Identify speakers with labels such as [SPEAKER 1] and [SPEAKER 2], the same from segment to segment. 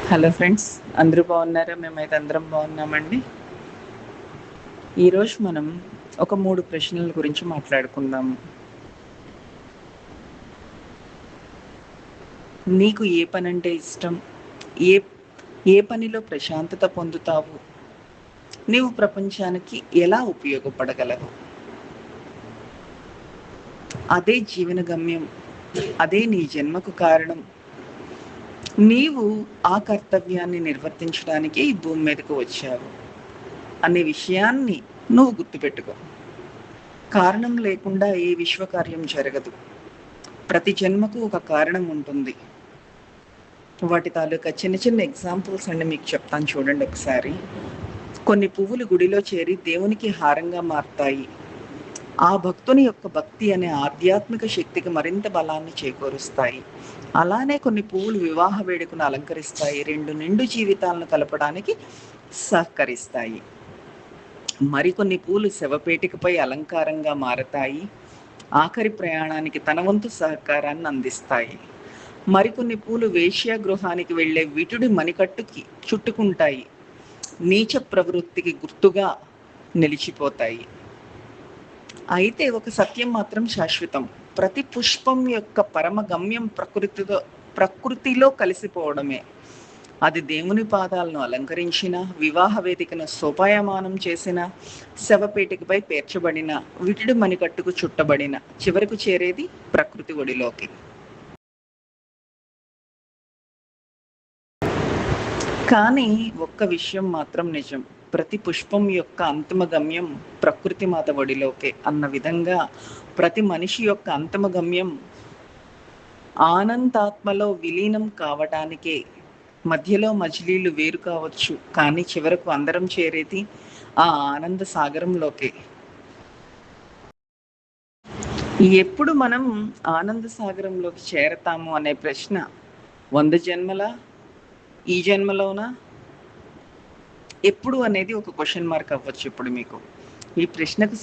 [SPEAKER 1] Hello friends, అందరూ బాగున్నారా? మేమైతే అందరం బాగున్నామండి. ఈరోజు మనం ఒక 3 ప్రశ్నల గురించి మాట్లాడుకుందాము. నీకు ఏ పనంటే ఇష్టం? ఏ ఏ పనిలో ప్రశాంతత పొందుతావు? నీవు ప్రపంచానికి ఎలా ఉపయోగపడగలవు? అదే జీవన గమ్యం. అదే నీ జన్మకు కారణం. నీవు ఆ కర్తవ్యాన్ని నిర్వర్తించడానికి ఈ భూమి మీదకు వచ్చావు అనే విషయాన్ని నువ్వు గుర్తుపెట్టుకో. కారణం లేకుండా ఏ విశ్వకార్యం జరగదు. ప్రతి జన్మకు ఒక కారణం ఉంటుంది. వాటి తాలూకా చిన్న చిన్న ఎగ్జాంపుల్స్ అండి మీకు చెప్తాను, చూడండి ఒకసారి. కొన్ని పువ్వులు గుడిలో చేరి దేవునికి హారంగా మారతాయి. ఆ భక్తుని యొక్క భక్తి అనే ఆధ్యాత్మిక శక్తికి మరింత బలాన్ని చేకూరుస్తాయి. అలానే కొన్ని పువ్వులు వివాహ వేడుకను అలంకరిస్తాయి, 2 నిండు జీవితాలను కలపడానికి సహకరిస్తాయి. మరికొన్ని పూలు శవపేటికపై అలంకారంగా మారతాయి, ఆఖరి ప్రయాణానికి తన వంతు సహకారాన్ని అందిస్తాయి. మరికొన్ని పూలు వేశ్యాగృహానికి వెళ్లే విటుడి మణికట్టుకి చుట్టుకుంటాయి, నీచ ప్రవృత్తికి గుర్తుగా నిలిచిపోతాయి. అయితే ఒక సత్యం మాత్రం శాశ్వతం. ప్రతి పుష్పం యొక్క పరమ గమ్యం ప్రకృతిలో కలిసిపోవడమే. అది దేవుని పాదాలను అలంకరించిన, వివాహ వేదికను సోపాయమానం చేసిన, శవపేటికపై పేర్చబడిన, విటుడు మణికట్టుకు చుట్టబడిన, చివరకు చేరేది ప్రకృతి ఒడిలోకి. కానీ ఒక్క విషయం మాత్రం నిజం. ప్రతి పుష్పం యొక్క అంతిమ గమ్యం ప్రకృతి మాత ఒడిలోకే అన్న విధంగా ప్రతి మనిషి యొక్క అంతిమ గమ్యం ఆనందాత్మలో విలీనం కావటానికే. మధ్యలో మజిలీలు వేరు కావచ్చు, కానీ చివరకు అందరం చేరేది ఆ ఆనంద సాగరంలోకే. ఎప్పుడు మనం ఆనంద సాగరంలోకి చేరతాము అనే ప్రశ్న 100 జన్మల, ఈ జన్మలోనా, ఎప్పుడు అనేది ఒక క్వశ్చన్ మార్క్ అవ్వచ్చు. ఇప్పుడు మీకు ఈ ప్రశ్నకు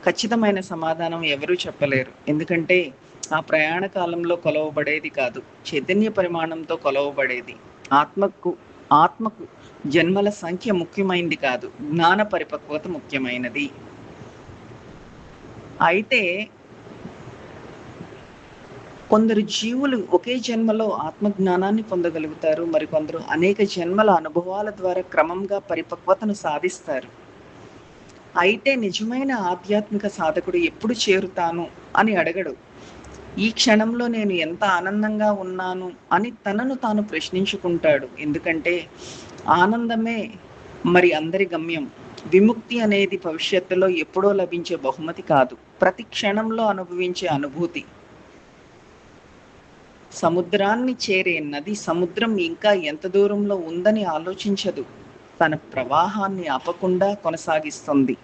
[SPEAKER 1] ఖచ్చితమైన సమాధానం ఎవరూ చెప్పలేరు. ఎందుకంటే ఆ ప్రయాణ కాలంలో కొలవబడేది కాదు, చైతన్య పరిమాణంతో కొలవబడేది. ఆత్మకు ఆత్మకు జన్మల సంఖ్య ముఖ్యమైనది కాదు, జ్ఞాన పరిపక్వత ముఖ్యమైనది. అయితే కొందరు జీవులు ఒకే జన్మలో ఆత్మజ్ఞానాన్ని పొందగలుగుతారు, మరికొందరు అనేక జన్మల అనుభవాల ద్వారా క్రమంగా పరిపక్వతను సాధిస్తారు. అయితే నిజమైన ఆధ్యాత్మిక సాధకుడు ఎప్పుడు చేరుతాను అని అడగడు. ఈ క్షణంలో నేను ఎంత ఆనందంగా ఉన్నాను అని తనను తాను ప్రశ్నించుకుంటాడు. ఎందుకంటే ఆనందమే మరి అందరి గమ్యం. విముక్తి అనేది భవిష్యత్తులో ఎప్పుడో లభించే బహుమతి కాదు, ప్రతి క్షణంలో అనుభవించే అనుభూతి. సముద్రాన్ని చేరే నది సముద్రం ఇంకా ఎంత దూరంలో ఉందని ఆలోచించదు, తన ప్రవాహాన్ని ఆపకుండా కొనసాగిస్తుంది.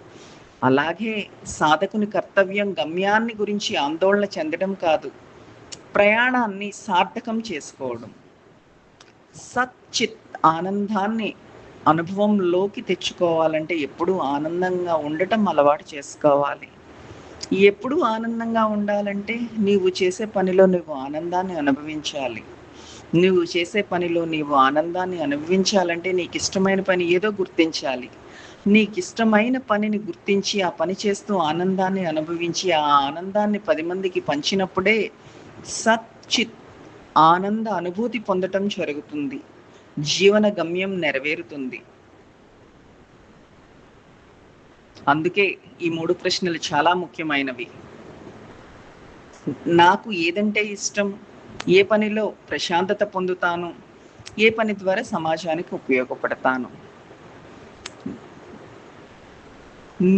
[SPEAKER 1] అలాగే సాధకుని కర్తవ్యం గమ్యాన్ని గురించి ఆందోళన చెందడం కాదు, ప్రయాణాన్ని సార్థకం చేసుకోవడం. సచ్చిత్ ఆనందాన్ని అనుభవంలోకి తెచ్చుకోవాలంటే ఎప్పుడూ ఆనందంగా ఉండటం అలవాటు చేసుకోవాలి. ఎప్పుడూ ఆనందంగా ఉండాలంటే నీవు చేసే పనిలో నువ్వు ఆనందాన్ని అనుభవించాలి. నువ్వు చేసే పనిలో నీవు ఆనందాన్ని అనుభవించాలంటే నీకు ఇష్టమైన పని ఏదో గుర్తించాలి. నీకు ఇష్టమైన పనిని గుర్తించి ఆ పని చేస్తూ ఆనందాన్ని అనుభవించి ఆ ఆనందాన్ని 10 మందికి పంచినప్పుడే సచ్చిత్ ఆనంద అనుభూతి పొందటం జరుగుతుంది, జీవన గమ్యం నెరవేరుతుంది. అందుకే ఈ 3 ప్రశ్నలు చాలా ముఖ్యమైనవి. నాకు ఏదంటే ఇష్టం, ఏ పనిలో ప్రశాంతత పొందుతాను, ఏ పని ద్వారా సమాజానికి ఉపయోగపడతాను.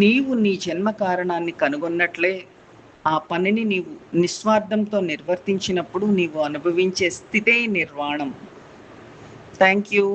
[SPEAKER 1] నీవు నీ జన్మ కారణాన్ని కనుగొన్నట్లే ఆ పనిని నీవు నిస్వార్థంతో నిర్వర్తించినప్పుడు నీవు అనుభవించే స్థితే నిర్వాణం. Thank you.